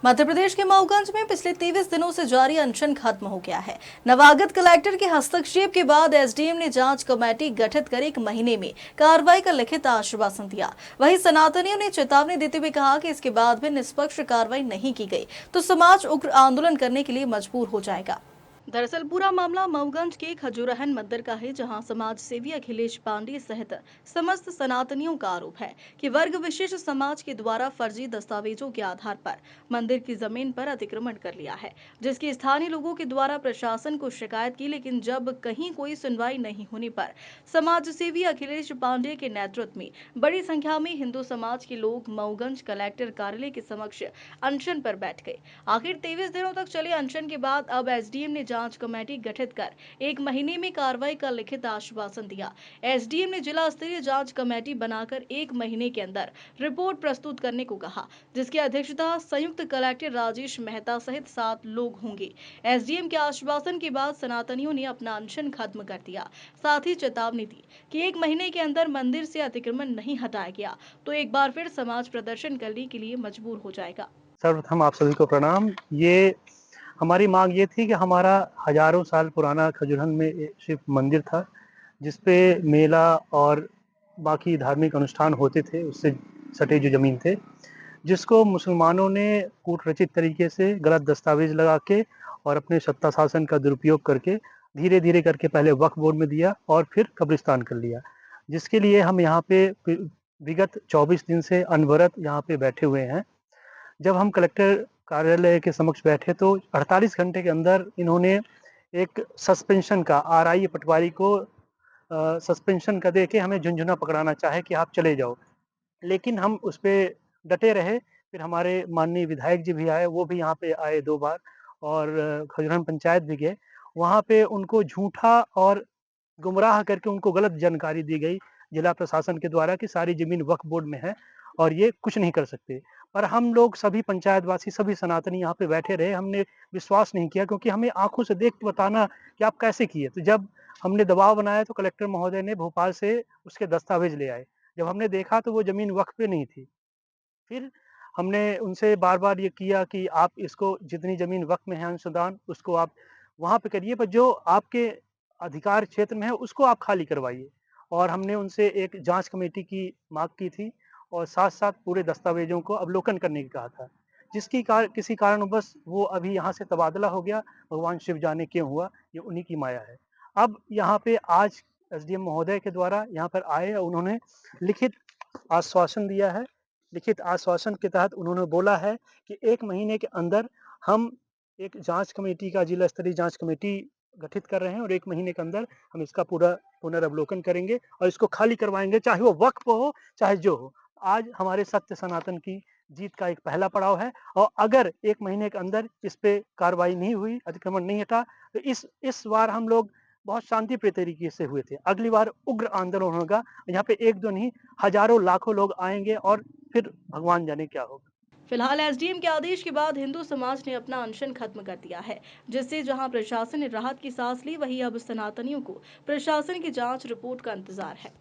मध्य प्रदेश के मऊगंज में पिछले 23 दिनों से जारी अनशन खत्म हो गया है। नवागत कलेक्टर के हस्तक्षेप के बाद एसडीएम ने जांच कमेटी गठित कर 1 महीने में कार्रवाई का लिखित आश्वासन दिया। वहीं सनातनियों ने चेतावनी देते हुए कहा कि इसके बाद भी निष्पक्ष कार्रवाई नहीं की गई तो समाज उग्र आंदोलन करने के लिए मजबूर हो जाएगा। दरअसल पूरा मामला मऊगंज के खजूरहन मंदिर का है, जहां समाज सेवी अखिलेश पांडे सहित समस्त सनातनियों का आरोप है कि वर्ग विशेष समाज के द्वारा फर्जी दस्तावेजों के आधार पर मंदिर की जमीन पर अतिक्रमण कर लिया है, जिसकी स्थानीय लोगों के द्वारा प्रशासन को शिकायत की, लेकिन जब कहीं कोई सुनवाई नहीं होने पर समाज सेवी अखिलेश पांडे के नेतृत्व में बड़ी संख्या में हिंदू समाज के लोग मऊगंज कलेक्टर कार्यालय के समक्ष अनशन पर बैठ गए। आखिर 23 दिनों तक चले अनशन के बाद अब एसडीएम ने जांच कमेटी गठित कर 1 महीने में कार्रवाई का लिखित आश्वासन दिया। एसडीएम ने जिला स्तरीय जांच कमेटी बनाकर 1 महीने के अंदर रिपोर्ट प्रस्तुत करने को कहा, जिसकी अध्यक्षता संयुक्त कलेक्टर राजेश मेहता सहित 7 लोग होंगे। एसडीएम के आश्वासन के बाद सनातनियों ने अपना अनशन खत्म कर दिया। साथ ही चेतावनी दी कि 1 महीने के अंदर मंदिर से अतिक्रमण नहीं हटाया गया तो एक बार फिर समाज प्रदर्शन करने के लिए मजबूर हो जाएगा। सर्वप्रथम आप सभी को प्रणाम। ये हमारी मांग ये थी कि हमारा हजारों साल पुराना खजूरहन में शिव मंदिर था, जिस पे मेला और बाकी धार्मिक अनुष्ठान होते थे, उससे सटे जो जमीन थे, जिसको मुसलमानों ने कूटरचित तरीके से गलत दस्तावेज लगा के और अपने सत्ता शासन का दुरुपयोग करके धीरे धीरे करके पहले वक्फ बोर्ड में दिया और फिर कब्रिस्तान कर लिया, जिसके लिए हम यहाँ पे विगत 24 दिन से अनवरत यहाँ पे बैठे हुए हैं। जब हम कलेक्टर कार्यालय के समक्ष बैठे तो 48 घंटे के अंदर इन्होंने एक सस्पेंशन का आरआई पटवारी को सस्पेंशन का दे के हमें झुंझुना पकड़ाना चाहे कि आप चले जाओ, लेकिन हम उस पर डटे रहे। फिर हमारे माननीय विधायक जी भी आए, वो भी यहाँ पे आए 2 बार और खजूरहन पंचायत भी गए। वहाँ पे उनको झूठा और गुमराह करके उनको गलत जानकारी दी गई जिला प्रशासन के द्वारा कि सारी जमीन वक्फ बोर्ड में है और ये कुछ नहीं कर सकते। पर हम लोग सभी पंचायतवासी, सभी सनातनी यहाँ पे बैठे रहे, हमने विश्वास नहीं किया क्योंकि हमें आंखों से देख के बताना कि आप कैसे किए। तो जब हमने दबाव बनाया तो कलेक्टर महोदय ने भोपाल से उसके दस्तावेज ले आए। जब हमने देखा तो वो जमीन वक्फ पे नहीं थी। फिर हमने उनसे बार-बार ये किया कि आप इसको जितनी ज़मीन वक़्फ़ में है अंशदान, उसको आप वहाँ पे करिए, पर जो आपके अधिकार क्षेत्र में है, उसको आप खाली करवाइए। और हमने उनसे एक जाँच कमेटी की माँग की थी और साथ-साथ पूरे दस्तावेज़ों को अवलोकन करने को कहा था। जिसकी किसी कारणवश वो अभी यहाँ से तबादला हो गया, भगवान शिव जाने क्यों हुआ, ये उन्हीं की माया है। अब यहाँ पे आज एसडीएम महोदय के द्वारा यहाँ पर आए और उन्होंने लिखित आश्वासन दिया है। लिखित आश्वासन के तहत उन्होंने बोला है कि 1 महीने के अंदर हम एक जाँच कमेटी का जिला स्तरीय जाँच कमेटी गठित कर रहे हैं और 1 महीने के अंदर हम इसका पूरा पुनर्वलोकन करेंगे और इसको खाली करवाएँगे, चाहे वो वक्फ हो, चाहे जो हो। आज हमारे सत्य सनातन की जीत का एक पहला पड़ाव है और अगर 1 महीने के अंदर इस पे कार्रवाई नहीं हुई, अतिक्रमण नहीं हटा, तो इस बार हम लोग बहुत शांतिप्रिय तरीके से हुए थे। अगली बार उग्र आंदोलन होगा। यहाँ पे 1-2 नहीं, हज़ारों लाखों लोग आएँगे और फिर भगवान जाने क्या होगा। फिलहाल एसडीएम के आदेश के बाद हिंदू समाज ने अपना अनशन खत्म कर दिया है, जिससे जहां प्रशासन ने राहत की सांस ली, वहीं अब सनातनियों को प्रशासन की जांच रिपोर्ट का इंतजार है।